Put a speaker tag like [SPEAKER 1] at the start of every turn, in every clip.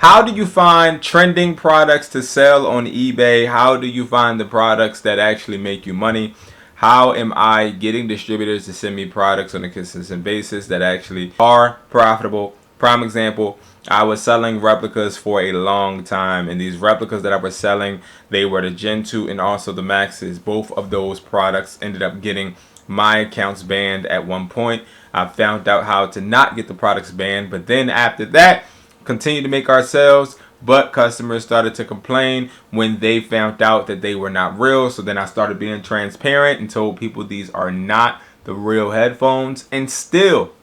[SPEAKER 1] How do you find trending products to sell on eBay? How do you find the products that actually make you money? How am I getting distributors to send me products on a consistent basis that actually are profitable? Prime example, I was selling replicas for a long time, and these replicas that I was selling, they were the Gen 2 and also the Maxes. Both of those products ended up getting my accounts banned at one point. I found out how to not get the products banned, but then after that, continued to make our sales, but customers started to complain when they found out that they were not real. So then I started being transparent and told people these are not the real headphones, and still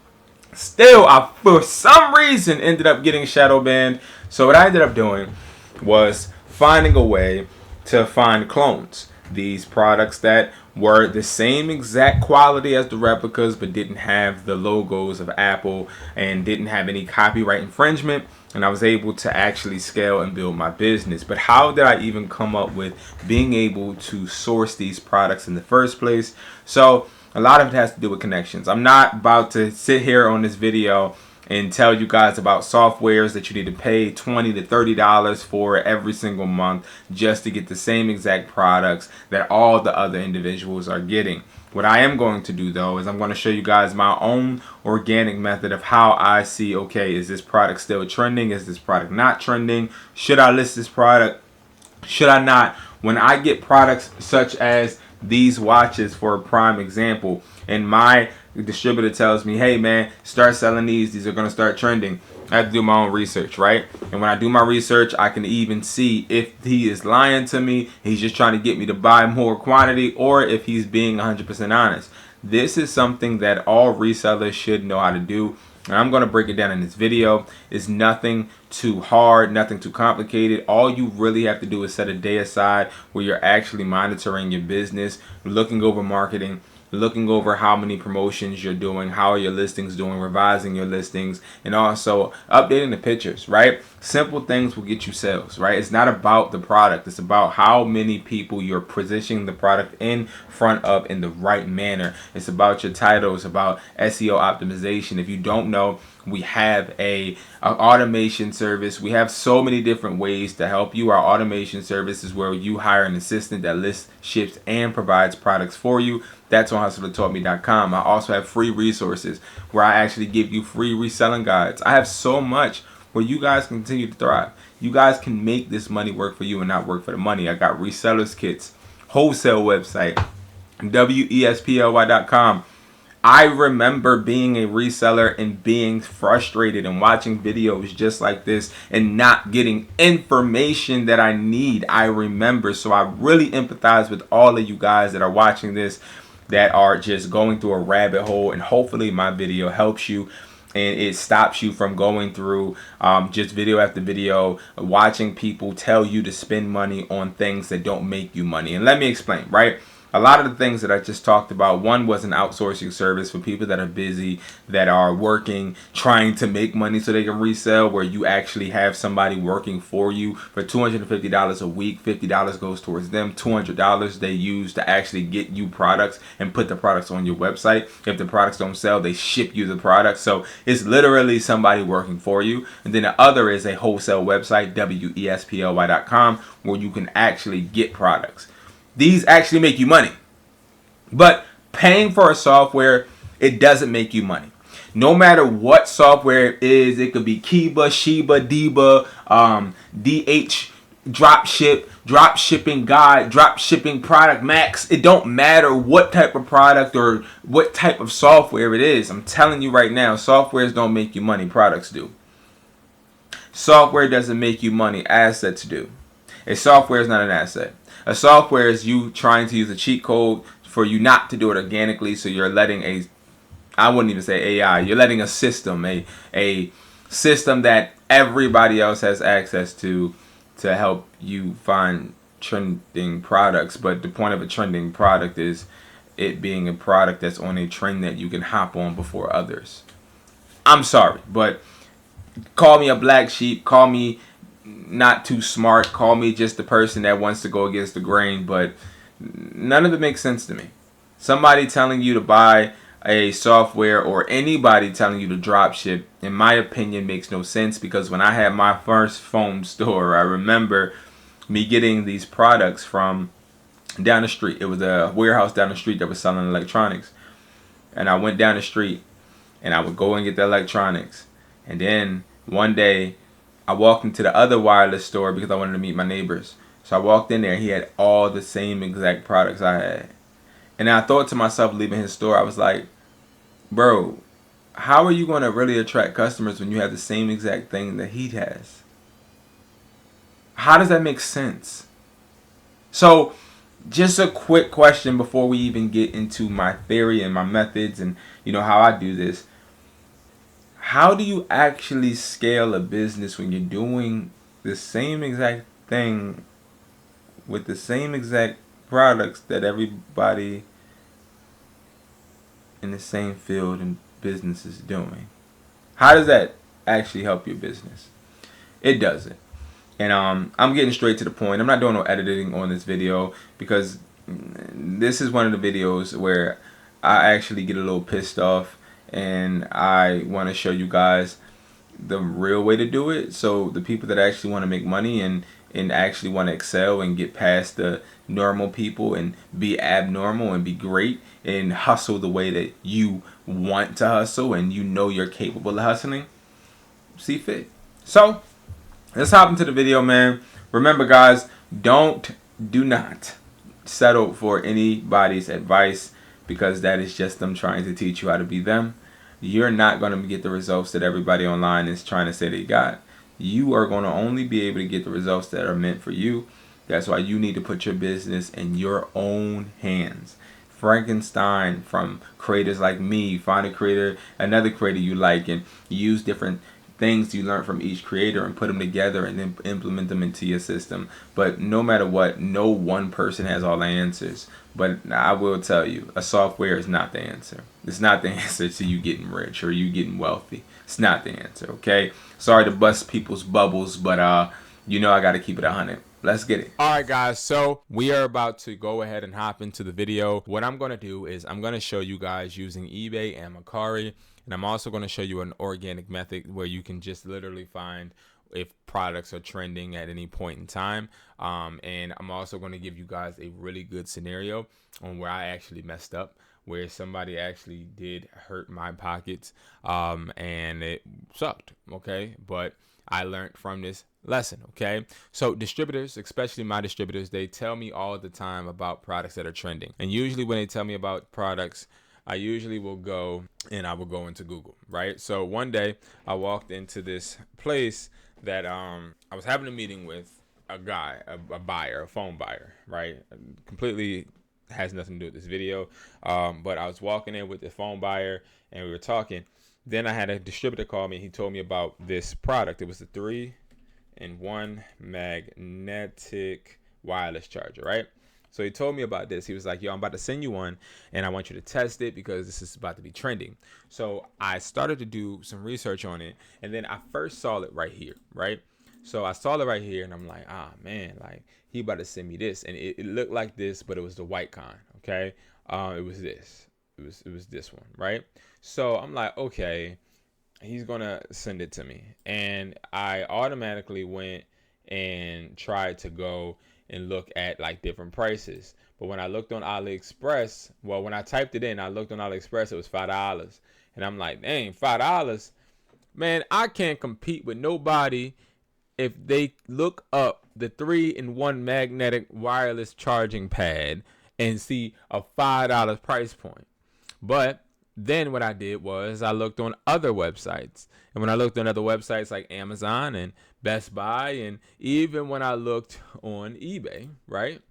[SPEAKER 1] I for some reason ended up getting shadow banned. So what I ended up doing was finding a way to find clones, these products that were the same exact quality as the replicas but didn't have the logos of Apple and didn't have any copyright infringement, and I was able to actually scale and build my business. But how did I even come up with being able to source these products in the first place? So a lot of it has to do with connections. I'm not about to sit here on this video and tell you guys about softwares that you need to pay $20 to $30 for every single month just to get the same exact products that all the other individuals are getting. What I am going to do though is I'm going to show you guys my own organic method of how I see, okay, is this product still trending? Is this product not trending? Should I list this product? Should I not? When I get products such as these watches, for a prime example, and my distributor tells me, hey man, start selling these are going to start trending, I have to do my own research, right? And when I do my research, I can even see if he is lying to me, he's just trying to get me to buy more quantity, or if he's being 100% honest. This is something that all resellers should know how to do, and I'm going to break it down in this video. It's nothing too hard, nothing too complicated. All you really have to do is set a day aside where you're actually monitoring your business, looking over marketing, looking over how many promotions you're doing, how are your listings doing, revising your listings, and also updating the pictures, right? Simple things will get you sales, right? It's not about the product. It's about how many people you're positioning the product in front of in the right manner. It's about your title. It's about SEO optimization. If you don't know, we have an automation service. We have so many different ways to help you. Our automation service is where you hire an assistant that lists, ships, and provides products for you. That's on hustlertaught.me.com. I also have free resources where I actually give you free reselling guides. I have so much where you guys can continue to thrive. You guys can make this money work for you and not work for the money. I got resellers kits, wholesale website, wesply.com. I remember being a reseller and being frustrated and watching videos just like this and not getting information that I need. I remember. So I really empathize with all of you guys that are watching this, that are just going through a rabbit hole, and hopefully my video helps you and it stops you from going through just video after video, watching people tell you to spend money on things that don't make you money. And let me explain, right? A lot of the things that I just talked about, one was an outsourcing service for people that are busy, that are working, trying to make money so they can resell, where you actually have somebody working for you for $250 a week. $50 goes towards them. $200 they use to actually get you products and put the products on your website. If the products don't sell, they ship you the product. So it's literally somebody working for you. And then the other is a wholesale website, wesply.com, where you can actually get products. These actually make you money. But paying for a software, it doesn't make you money. No matter what software it is, it could be Kiba, Sheba, Diba, DH, Dropship, Dropshipping Guide, Dropshipping Product Max. It don't matter what type of product or what type of software it is. I'm telling you right now, softwares don't make you money, products do. Software doesn't make you money, assets do. A software is not an asset. A software is you trying to use a cheat code for you not to do it organically, so you're letting I wouldn't even say AI, you're letting a system, a system that everybody else has access to help you find trending products. But the point of a trending product is it being a product that's on a trend that you can hop on before others. I'm sorry, but call me a black sheep, call me not too smart, call me just the person that wants to go against the grain, but none of it makes sense to me. Somebody telling you to buy a software or anybody telling you to drop ship, in my opinion, makes no sense. Because when I had my first foam store, I remember me getting these products from down the street. It was a warehouse down the street that was selling electronics. And I went down the street and I would go and get the electronics. And then one day I walked into the other wireless store because I wanted to meet my neighbors. So I walked in there and he had all the same exact products I had. And I thought to myself, leaving his store, I was like, bro, how are you going to really attract customers when you have the same exact thing that he has? How does that make sense? So just a quick question before we even get into my theory and my methods and how I do this. How do you actually scale a business when you're doing the same exact thing with the same exact products that everybody in the same field and business is doing? How does that actually help your business? It doesn't. And I'm getting straight to the point. I'm not doing no editing on this video because this is one of the videos where I actually get a little pissed off and I want to show you guys the real way to do it. So the people that actually want to make money and actually want to excel and get past the normal people and be abnormal and be great and hustle the way that you want to hustle and you're capable of hustling, see fit. So let's hop into the video, man. Remember, guys, do not settle for anybody's advice because that is just them trying to teach you how to be them. You're not going to get the results that everybody online is trying to say they got. You are going to only be able to get the results that are meant for you. That's why you need to put your business in your own hands. Frankenstein from creators like me. Find a creator, another creator you like, and use different things you learn from each creator and put them together and then implement them into your system. But no matter what, no one person has all the answers. But I will tell you, a software is not the answer. It's not the answer to you getting rich or you getting wealthy. It's not the answer, okay? Sorry to bust people's bubbles, but I got to keep it 100. Let's get it. All right, guys. So we are about to go ahead and hop into the video. What I'm going to do is I'm going to show you guys using eBay and Mercari. And I'm also going to show you an organic method where you can just literally find if products are trending at any point in time. And I'm also going to give you guys a really good scenario on where I actually messed up, where somebody actually did hurt my pockets and it sucked. Okay. But I learned from this lesson. Okay. So distributors, especially my distributors, they tell me all the time about products that are trending. And usually when they tell me about products, I usually will go and I will go into Google, right? So one day I walked into this place that I was having a meeting with a guy, a buyer, a phone buyer, right? Completely has nothing to do with this video. But I was walking in with the phone buyer and we were talking. Then I had a distributor call me and he told me about this product. It was the 3-in-1 magnetic wireless charger, right? So he told me about this. He was like, yo, I'm about to send you one and I want you to test it because this is about to be trending. So I started to do some research on it. And then I first saw it right here, right? So I saw it right here and I'm like, man, like he about to send me this. And it looked like this, but it was the white kind, okay? It was this. It was this one, right? So I'm like, okay, he's going to send it to me. And I automatically went and tried to go and look at like different prices. But when I looked on AliExpress, well, when I typed it in, I looked on AliExpress, it was $5. And I'm like, dang, $5? Man, I can't compete with nobody if they look up the 3-in-1 magnetic wireless charging pad and see a $5 price point. But then what I did was I looked on other websites. And when I looked on other websites like Amazon and Best Buy, and even when I looked on eBay, right?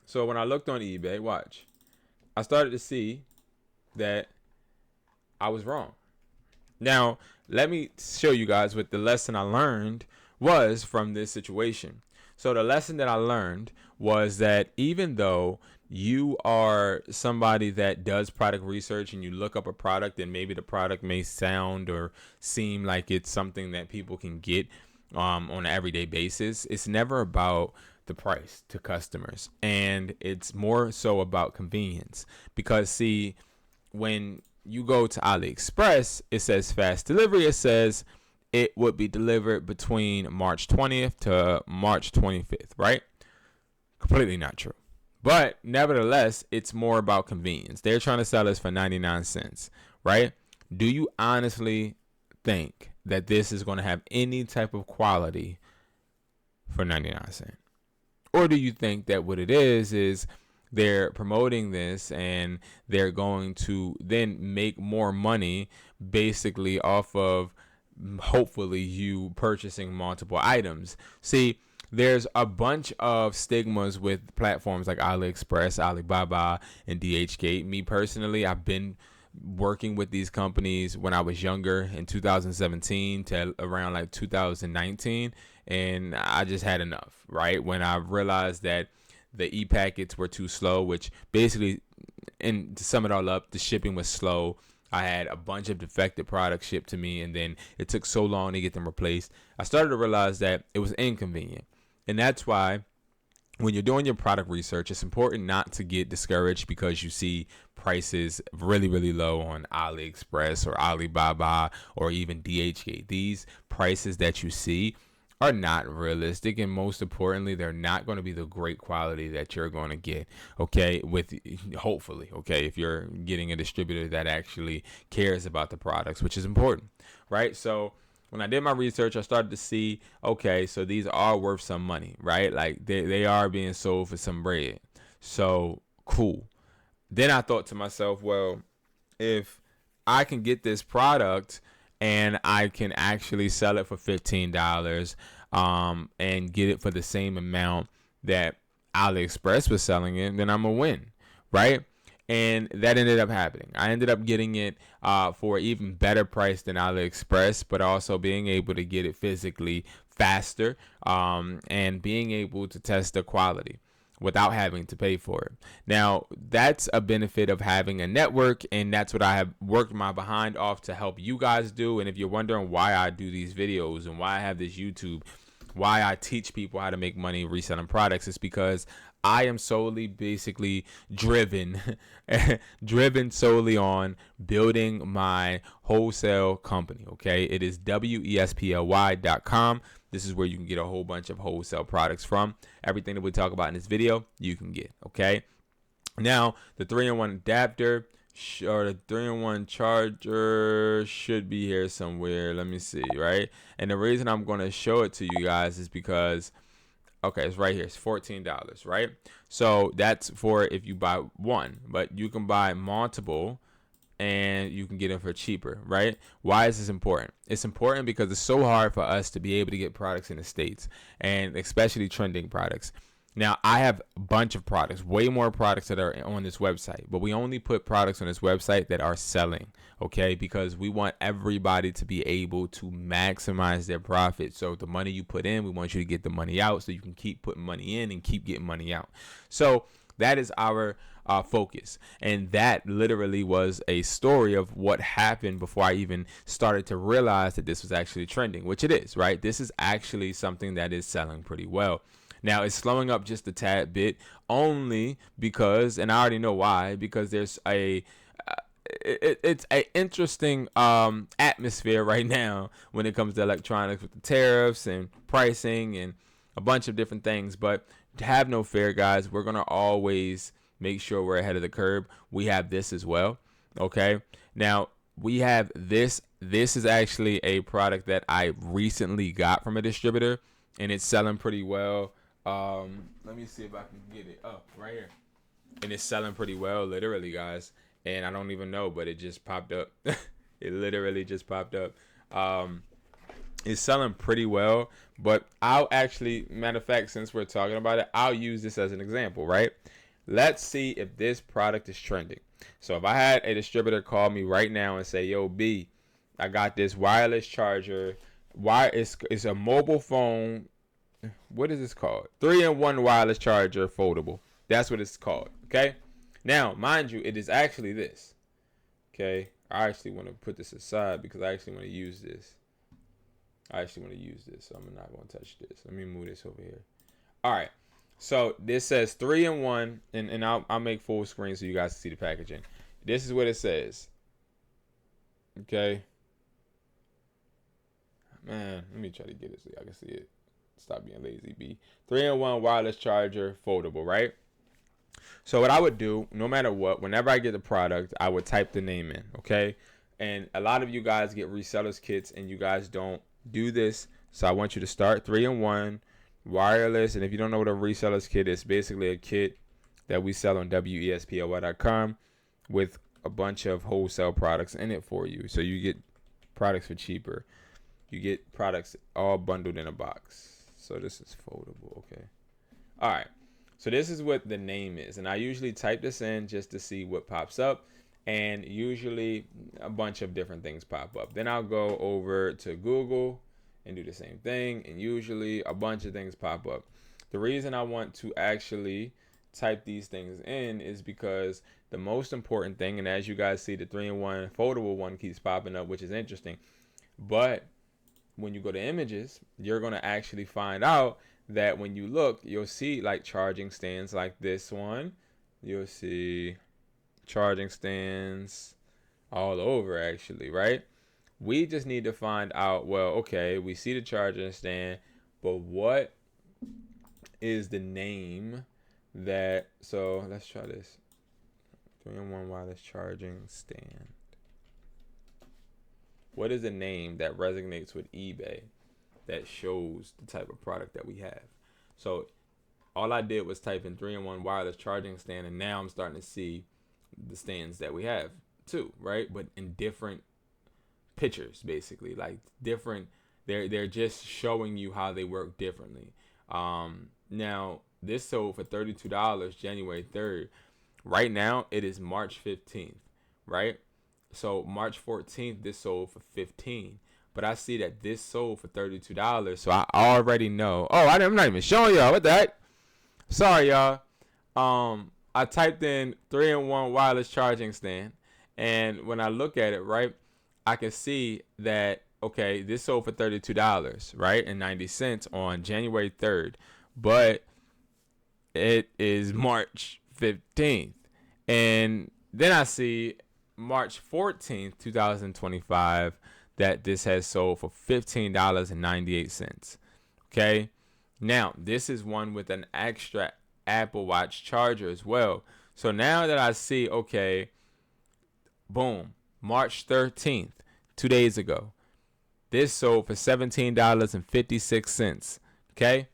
[SPEAKER 1] So when I looked on eBay, watch, I started to see that I was wrong. Now, let me show you guys what the lesson I learned was from this situation. So the lesson that I learned was that even though you are somebody that does product research and you look up a product and maybe the product may sound or seem like it's something that people can get on an everyday basis, it's never about the price to customers. And it's more so about convenience. Because see, when you go to AliExpress, it says fast delivery. It says it would be delivered between March 20th to March 25th, right? Completely not true. But nevertheless, it's more about convenience. They're trying to sell this for 99 cents, right? Do you honestly think that this is going to have any type of quality for 99 cents? Or do you think that what it is they're promoting this and they're going to then make more money basically off of hopefully you purchasing multiple items? See, there's a bunch of stigmas with platforms like AliExpress, Alibaba, and DHgate. Me personally, I've been working with these companies when I was younger in 2017 to around like 2019, and I just had enough, right? When I realized that the e-packets were too slow, which basically, and to sum it all up, the shipping was slow. I had a bunch of defective products shipped to me, and then it took so long to get them replaced. I started to realize that it was inconvenient. And that's why when you're doing your product research, it's important not to get discouraged because you see prices really, really low on AliExpress or Alibaba or even DHgate. These prices that you see are not realistic, and most importantly, they're not going to be the great quality that you're going to get, okay, with hopefully, okay, if you're getting a distributor that actually cares about the products, which is important, right? So when I did my research, I started to see, okay, so these are worth some money, right? Like they are being sold for some bread. So cool. Then I thought to myself, well, if I can get this product and I can actually sell it for $15 and get it for the same amount that AliExpress was selling it, then I'm going to win, right? And that ended up happening. I ended up getting it for an even better price than AliExpress, but also being able to get it physically faster and being able to test the quality without having to pay for it. Now, that's a benefit of having a network, and that's what I have worked my behind off to help you guys do. And if you're wondering why I do these videos and why I have this YouTube, why I teach people how to make money reselling products, is because I am solely basically driven solely on building my wholesale company. Okay, it is wesply.com. This is where you can get a whole bunch of wholesale products from. Everything that we talk about in this video, you can get. Okay, now the 3-in-1 adapter or the 3-in-1 charger should be here somewhere. Let me see, right? And the reason I'm going to show it to you guys is because, okay, it's right here. It's $14, right? So that's for if you buy one, but you can buy multiple and you can get them for cheaper, right? Why is this important? It's important because it's so hard for us to be able to get products in the States, and especially trending products. Now, I have a bunch of products, way more products that are on this website, but we only put products on this website that are selling, okay? Because we want everybody to be able to maximize their profit. So the money you put in, we want you to get the money out so you can keep putting money in and keep getting money out. So that is our focus. And that literally was a story of what happened before I even started to realize that this was actually trending, which it is, right? This is actually something that is selling pretty well. Now, it's slowing up just a tad bit only because, and I already know why, because there's it's an interesting atmosphere right now when it comes to electronics with the tariffs and pricing and a bunch of different things. But have no fear, guys. We're going to always make sure we're ahead of the curve. We have this as well. Okay. Now, we have this. This is actually a product that I recently got from a distributor, and it's selling pretty well. Let me see if I can get it up right here. And it's selling pretty well, literally, guys. And I don't even know, but it just popped up. It literally just popped up. It's selling pretty well, but I'll actually, matter of fact, since we're talking about it, I'll use this as an example, right? Let's see if this product is trending. So if I had a distributor call me right now and say, yo, B, I got this wireless charger. It's a mobile phone. What is this called? 3-in-1 wireless charger foldable. That's what it's called. Okay. Now, mind you, it is actually this. Okay. I actually want to put this aside because I actually want to use this. So I'm not going to touch this. Let me move this over here. All right. So this says 3-in-1, and I'll make full screen so you guys can see the packaging. This is what it says. Okay. Man, let me try to get it so y'all can see it. Stop being lazy, B. 3-in-1 wireless charger, foldable, right? So what I would do, no matter what, whenever I get the product, I would type the name in, okay? And a lot of you guys get resellers kits and you guys don't do this. So I want you to start 3-in-1 wireless. And if you don't know what a reseller's kit is, basically a kit that we sell on wesply.com with a bunch of wholesale products in it for you. So you get products for cheaper. You get products all bundled in a box. So this is foldable, okay. All right. So this is what the name is. And I usually type this in just to see what pops up. And usually a bunch of different things pop up. Then I'll go over to Google and do the same thing. And usually a bunch of things pop up. The reason I want to actually type these things in is because the most important thing, and as you guys see, the 3-in-1 foldable one keeps popping up, which is interesting. But when you go to images, you're going to actually find out that when you look, you'll see like charging stands like this one. You'll see charging stands all over actually, right? We just need to find out, well, okay, we see the charging stand, but what is the name that, so let's try this. 3-in-1 wireless charging stand. What is the name that resonates with eBay that shows the type of product that we have? So all I did was type in 3-in-1 wireless charging stand, and now I'm starting to see the stands that we have too, right? But in different pictures, basically, like different. They're just showing you how they work differently. Now this sold for $32 January 3rd. Right now it is March 15th, right? So March 14th, this sold for $15. But I see that this sold for $32. So I already know. Oh, I'm not even showing y'all. What the heck? Sorry, y'all. I typed in 3-in-1 wireless charging stand. And when I look at it, right, I can see that, okay, this sold for $32, right, and 90 cents on January 3rd. But it is March 15th. And then I see March 14th, 2025, that this has sold for $15.98. Okay. Now, this is one with an extra Apple Watch charger as well. So now that I see, okay, boom, March 13th, 2 days ago, this sold for $17.56. Okay.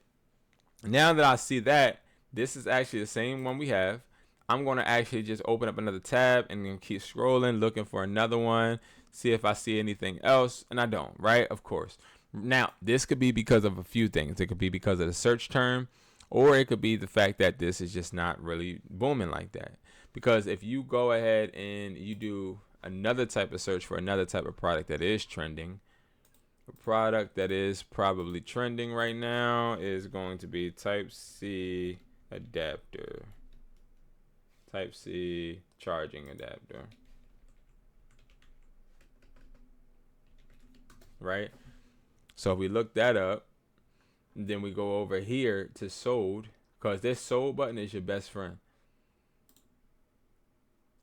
[SPEAKER 1] Now that I see that, this is actually the same one we have. I'm going to actually just open up another tab and then keep scrolling, looking for another one, see if I see anything else. And I don't, right? Of course. Now, this could be because of a few things. It could be because of the search term, or it could be the fact that this is just not really booming like that. Because if you go ahead and you do another type of search for another type of product that is trending, a product that is probably trending right now is going to be Type-C adapter. Type-C charging adapter. Right? So if we look that up, then we go over here to sold, because this sold button is your best friend.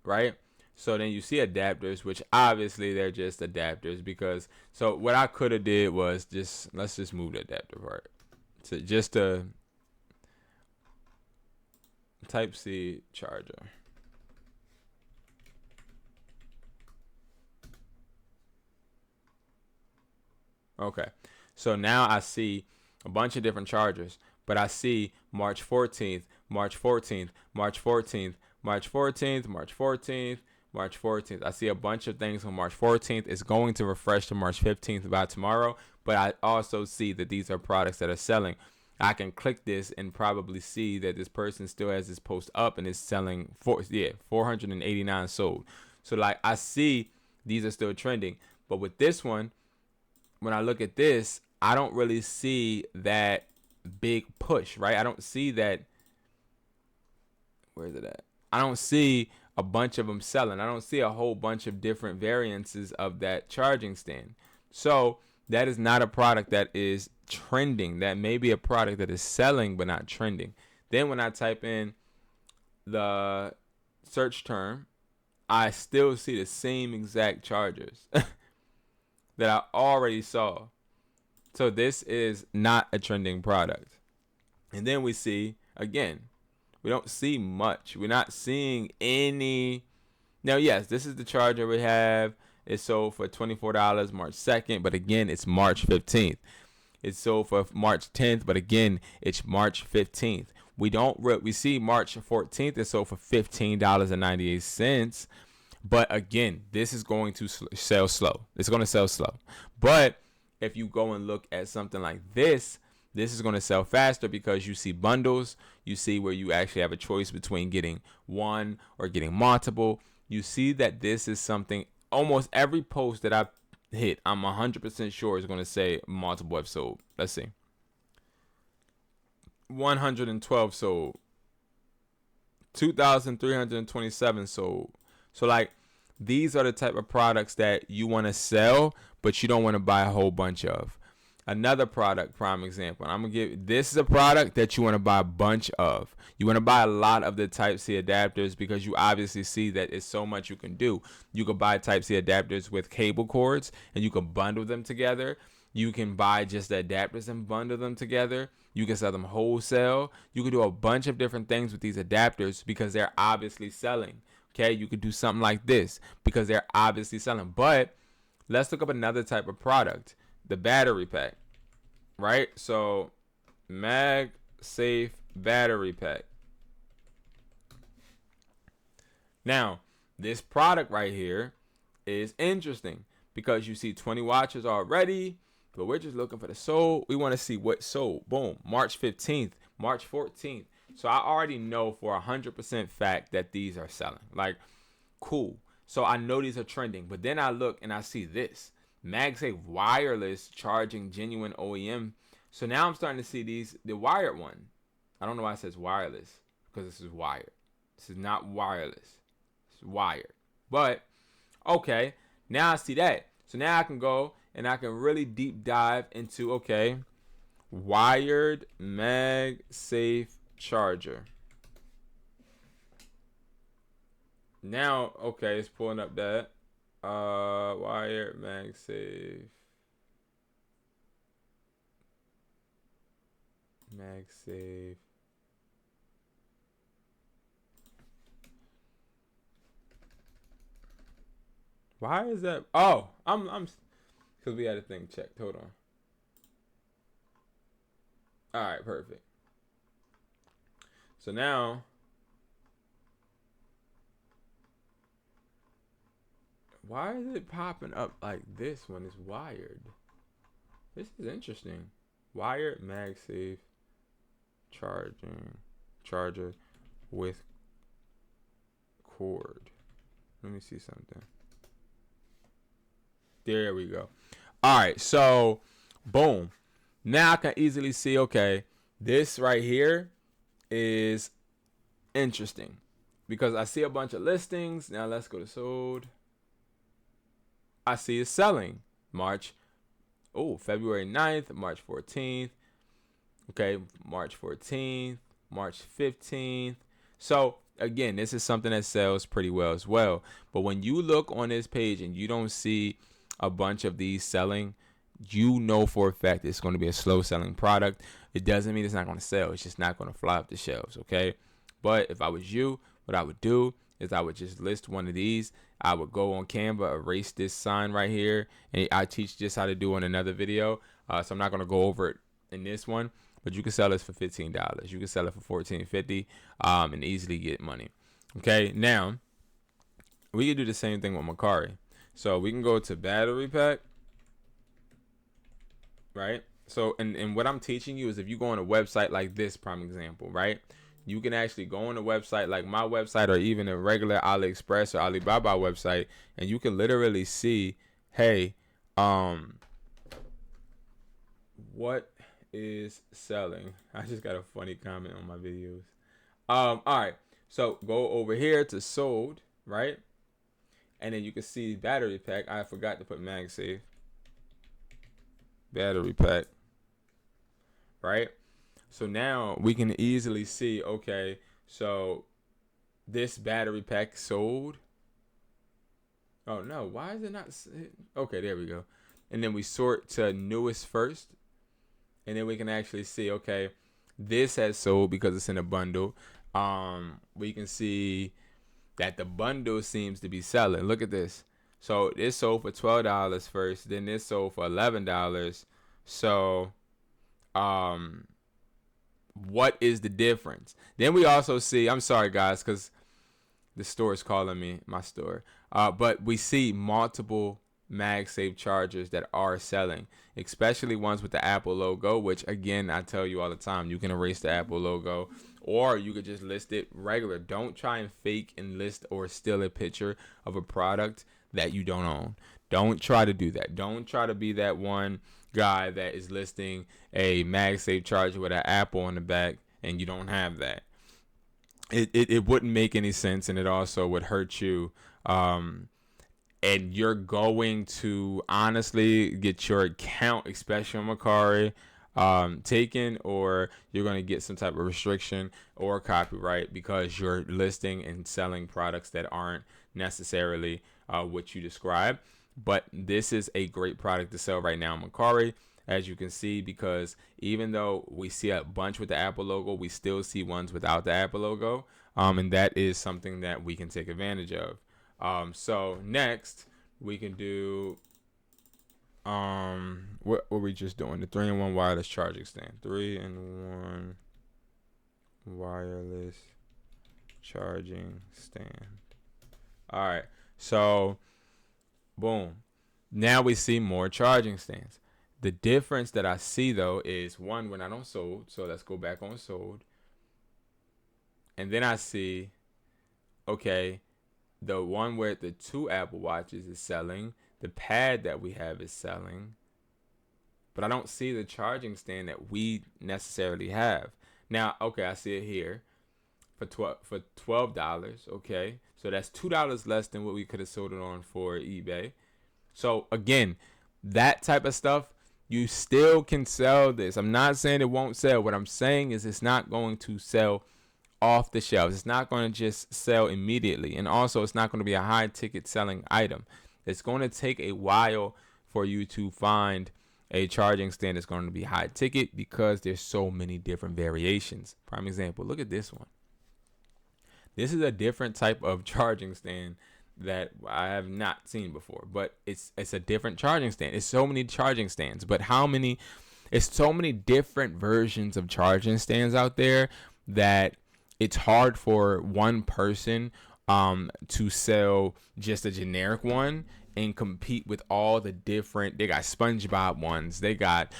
[SPEAKER 1] Right? So then you see adapters, which obviously they're just adapters, because so what I could have did was let's just move the adapter part to just a Type-C charger. Okay, so now I see a bunch of different chargers, but I see March 14th, March 14th, March 14th, March 14th, March 14th, March 14th. I see a bunch of things on March 14th. It's going to refresh to March 15th by tomorrow, but I also see that these are products that are selling. I can click this and probably see that this person still has this post up and is selling 489 sold. So like I see these are still trending, but with this one, when I look at this, I don't really see that big push, right? I don't see that. Where is it at? I don't see a bunch of them selling. I don't see a whole bunch of different variances of that charging stand. So that is not a product that is trending. That may be a product that is selling but not trending. Then when I type in the search term, I still see the same exact chargers that I already saw. So this is not a trending product. And then we see, again, we don't see much. We're not seeing any. Now, yes, this is the charger we have. It's sold for $24 March 2nd, but again, it's March 15th. It's sold for March 10th, but again, it's March 15th. We see March 14th is sold for $15.98. But again, this is going to sell slow. It's going to sell slow. But if you go and look at something like this is going to sell faster because you see bundles. You see where you actually have a choice between getting one or getting multiple. You see that this is something, almost every post that I hit, I'm 100% sure is going to say multiple have sold. Let's see. 112 sold. 2,327 sold. So like, these are the type of products that you want to sell, but you don't want to buy a whole bunch of. Another product, prime example. I'm going to give, this is a product that you want to buy a bunch of. You want to buy a lot of the Type-C adapters because you obviously see that it's so much you can do. You can buy Type-C adapters with cable cords and you can bundle them together. You can buy just the adapters and bundle them together. You can sell them wholesale. You can do a bunch of different things with these adapters because they're obviously selling. Okay, you could do something like this because they're obviously selling. But let's look up another type of product. The battery pack, right? So MagSafe battery pack. Now, this product right here is interesting because you see 20 watches already, but we're just looking for the sold. We want to see what sold. Boom, March 15th, March 14th. So I already know for 100% fact that these are selling. Like, cool. So I know these are trending, but then I look and I see this. MagSafe wireless charging genuine OEM. So now I'm starting to see these, the wired one. I don't know why it says wireless because this is wired. This is not wireless. It's wired. But okay, now I see that. So now I can go and I can really deep dive into, okay, wired MagSafe charger. Now, okay, it's pulling up that. Wired MagSafe. MagSafe. Why is that? Oh, I'm because we had a thing checked. Hold on. All right, perfect. So now, why is it popping up like this when it's wired? This is interesting. Wired MagSafe charger with cord. Let me see something. There we go. All right, so boom. Now I can easily see, okay, this right here is interesting because I see a bunch of listings. Now let's go to sold. I see it's selling February 9th, March 14th. Okay, March 14th, March 15th. So again, this is something that sells pretty well as well. But when you look on this page and you don't see a bunch of these selling, you know for a fact it's going to be a slow selling product. It doesn't mean it's not going to sell. It's just not going to fly off the shelves, okay? But if I was you, what I would do is I would just list one of these. I would go on Canva, erase this sign right here, and I teach just how to do in another video. So I'm not going to go over it in this one, but you can sell this for $15. You can sell it for $14.50 and easily get money. Okay, now we can do the same thing with Macari. So we can go to battery pack, right? So and what I'm teaching you is if you go on a website like this, prime example, right? You can actually go on a website like my website or even a regular AliExpress or Alibaba website, and you can literally see, hey, what is selling? I just got a funny comment on my videos. All right, so go over here to sold, right? And then you can see battery pack. I forgot to put MagSafe. Battery pack, right? So now we can easily see, okay, so this battery pack sold Oh no, why is it not? Okay, there we go. And then we sort to newest first, and then we can actually see, okay, this has sold because it's in a bundle. We can see that the bundle seems to be selling. Look at this. So this sold for $12 first, then this sold for $11. So, what is the difference? Then we also see, I'm sorry guys, because the store is calling me, my store. But we see multiple MagSafe chargers that are selling, especially ones with the Apple logo, which again, I tell you all the time, you can erase the Apple logo, or you could just list it regular. Don't try and fake and list or steal a picture of a product that you don't own. Don't try to do that. Don't try to be that one guy that is listing a MagSafe charger with an Apple on the back and you don't have that. It wouldn't make any sense, and it also would hurt you. And you're going to honestly get your account, especially on Mercari, taken, or you're going to get some type of restriction or copyright because you're listing and selling products that aren't necessarily what you describe. But this is a great product to sell right now on Mercari, as you can see, because even though we see a bunch with the Apple logo, we still see ones without the Apple logo, and that is something that we can take advantage of. So next we can do what were we just doing? The 3-in-1 wireless charging stand. 3-in-1 wireless charging stand. All right. So boom. Now we see more charging stands. The difference that I see though is one, when I don't sold. So let's go back on sold. And then I see, okay, the one where the 2 Apple Watches is selling, the pad that we have is selling, but I don't see the charging stand that we necessarily have. Now, okay, I see it here for $12. Okay, so that's $2 less than what we could have sold it on for eBay. So again, that type of stuff, you still can sell this. I'm not saying it won't sell. What I'm saying is it's not going to sell off the shelves. It's not going to just sell immediately, and also it's not going to be a high ticket selling item. It's going to take a while for you to find a charging stand that's going to be high ticket because there's so many different variations. Prime example, look at this one. This is a different type of charging stand that I have not seen before, but it's a different charging stand. It's so many charging stands, but how many? It's so many different versions of charging stands out there that it's hard for one person to sell just a generic one and compete with all the different. They got SpongeBob ones, they got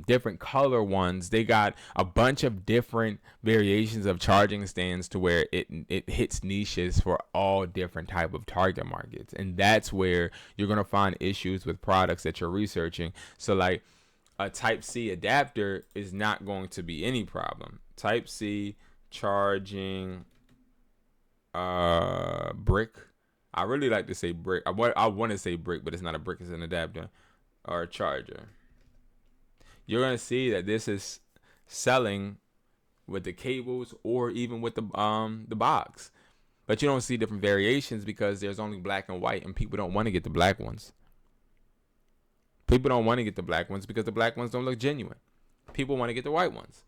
[SPEAKER 1] different color ones, they got a bunch of different variations of charging stands to where it hits niches for all different type of target markets, and that's where you're gonna find issues with products that you're researching. So like a Type-C adapter is not going to be any problem. Type-C charging brick. I really like to say brick. I want to say brick, but it's not a brick, it's an adapter or a charger. You're going to see that this is selling with the cables or even with the box. But you don't see different variations because there's only black and white, and people don't want to get the black ones. People don't want to get the black ones because the black ones don't look genuine. People want to get the white ones.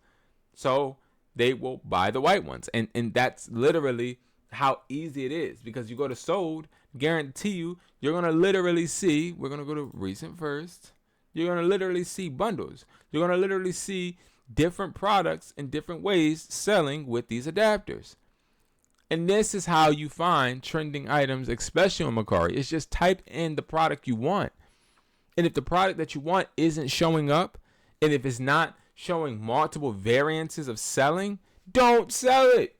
[SPEAKER 1] So they will buy the white ones. And that's literally how easy it is, because you go to sold, guarantee you're going to literally see, we're going to go to recent first. You're going to literally see bundles. You're going to literally see different products in different ways selling with these adapters. And this is how you find trending items, especially on Mercari. It's just type in the product you want. And if the product that you want isn't showing up, and if it's not showing multiple variances of selling, don't sell it.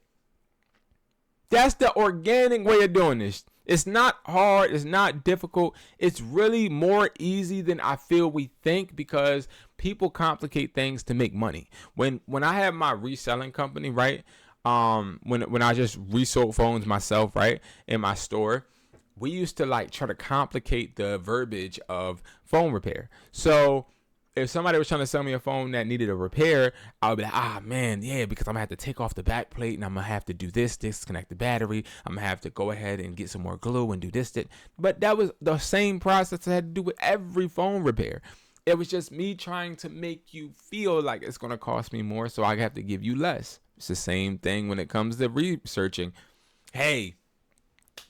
[SPEAKER 1] That's the organic way of doing this. It's not hard. It's not difficult. It's really more easy than I feel we think, because people complicate things to make money. When I had my reselling company, right? When I just resold phones myself, right, in my store, we used to like try to complicate the verbiage of phone repair. So if somebody was trying to sell me a phone that needed a repair, I would be like, man, yeah, because I'm gonna have to take off the back plate and I'm gonna have to do this, disconnect the battery. I'm gonna have to go ahead and get some more glue and do this, that. But that was the same process I had to do with every phone repair. It was just me trying to make you feel like it's gonna cost me more, so I have to give you less. It's the same thing when it comes to researching. Hey,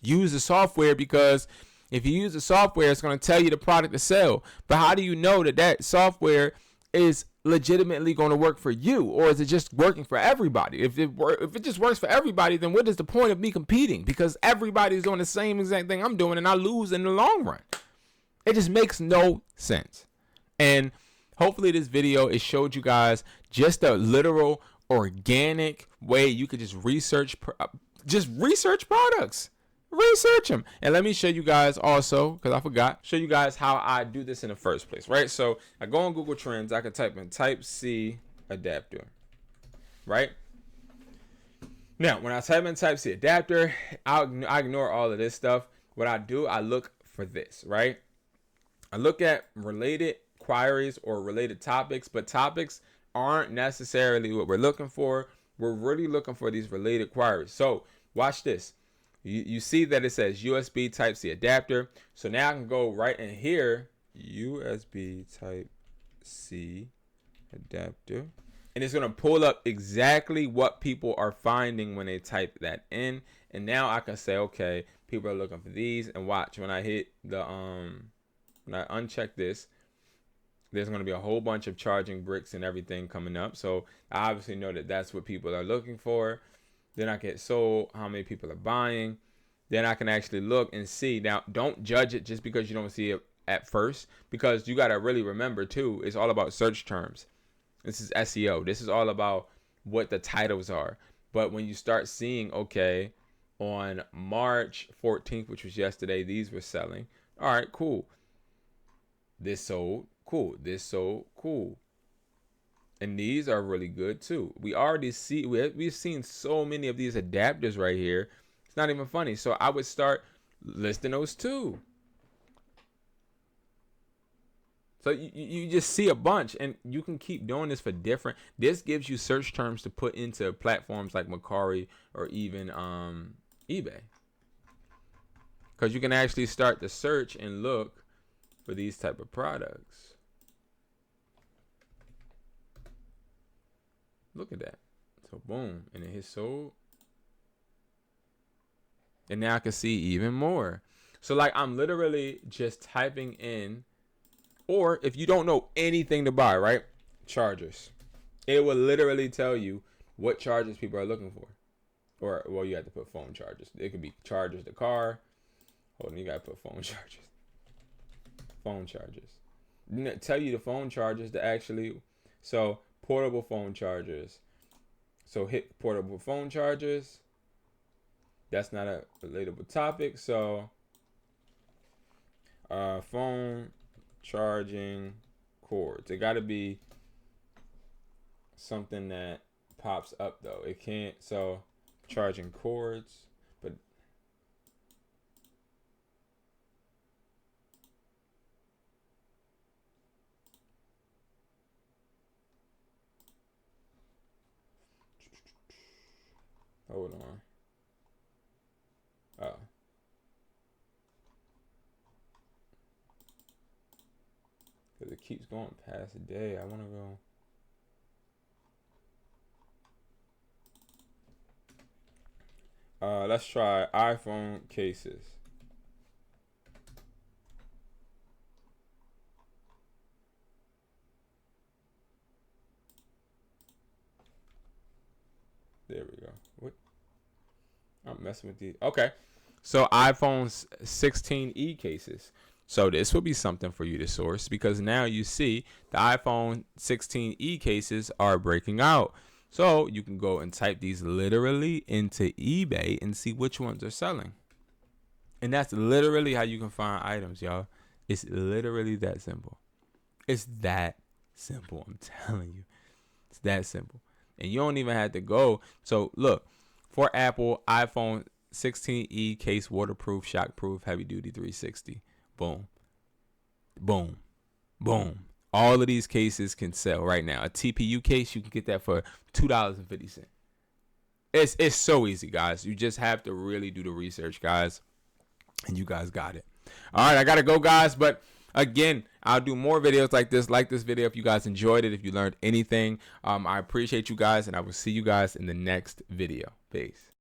[SPEAKER 1] use the software, because if you use the software, it's going to tell you the product to sell. But how do you know that that software is legitimately going to work for you, or is it just working for everybody? If it just works for everybody, then what is the point of me competing? Because everybody's doing the same exact thing I'm doing, and I lose in the long run. It just makes no sense. And hopefully this video, it showed you guys just a literal organic way you could just research products. Research them. And let me show you guys also, because I forgot, show you guys how I do this in the first place, right? So I go on Google Trends, I can type in Type-C adapter, right? Now, when I type in Type-C adapter, I ignore all of this stuff. What I do, I look for this, right? I look at related queries or related topics, but topics aren't necessarily what we're looking for. We're really looking for these related queries. So watch this. You see that it says USB Type-C adapter. So now I can go right in here, USB Type-C adapter. And it's going to pull up exactly what people are finding when they type that in. And now I can say, okay, people are looking for these. And watch, when I hit the, when I uncheck this, there's going to be a whole bunch of charging bricks and everything coming up. So I obviously know that that's what people are looking for. Then I get sold, how many people are buying. Then I can actually look and see. Now, don't judge it just because you don't see it at first, because you got to really remember too, it's all about search terms. This is SEO. This is all about what the titles are. But when you start seeing, okay, on March 14th, which was yesterday, these were selling. All right, cool. This sold, cool. This sold, cool. And these are really good too. We already see, we've seen so many of these adapters right here. It's not even funny. So I would start listing those too. So you just see a bunch, and you can keep doing this for different. This gives you search terms to put into platforms like Mercari or even eBay. Because you can actually start to search and look for these type of products. Look at that. So boom, and it hits sold. And now I can see even more. So like I'm literally just typing in, or if you don't know anything to buy, right? Chargers. It will literally tell you what chargers people are looking for. Or, well, you have to put phone chargers. It could be chargers the car. Hold on, you got to put phone chargers. Phone chargers. Didn't it tell you the phone chargers to actually, so portable phone chargers. So hit portable phone chargers. That's not a relatable topic. So phone charging cords. It got to be something that pops up though. It can't. So charging cords, but hold on. Oh. Because it keeps going past a day. I want to go. Let's try iPhone cases. There we go. What? I'm messing with these. Okay. So iPhone 16e cases. So this will be something for you to source, because now you see the iPhone 16e cases are breaking out. So you can go and type these literally into eBay and see which ones are selling. And that's literally how you can find items, y'all. It's literally that simple. It's that simple. I'm telling you. It's that simple. And you don't even have to go. So look, for Apple, iPhone 16e case, waterproof, shockproof, heavy duty 360. Boom. Boom. Boom. All of these cases can sell right now. A TPU case, you can get that for $2.50. It's so easy, guys. You just have to really do the research, guys, and you guys got it. All right, I gotta go, guys, but again, I'll do more videos like this video if you guys enjoyed it, if you learned anything. I appreciate you guys, and I will see you guys in the next video. Peace.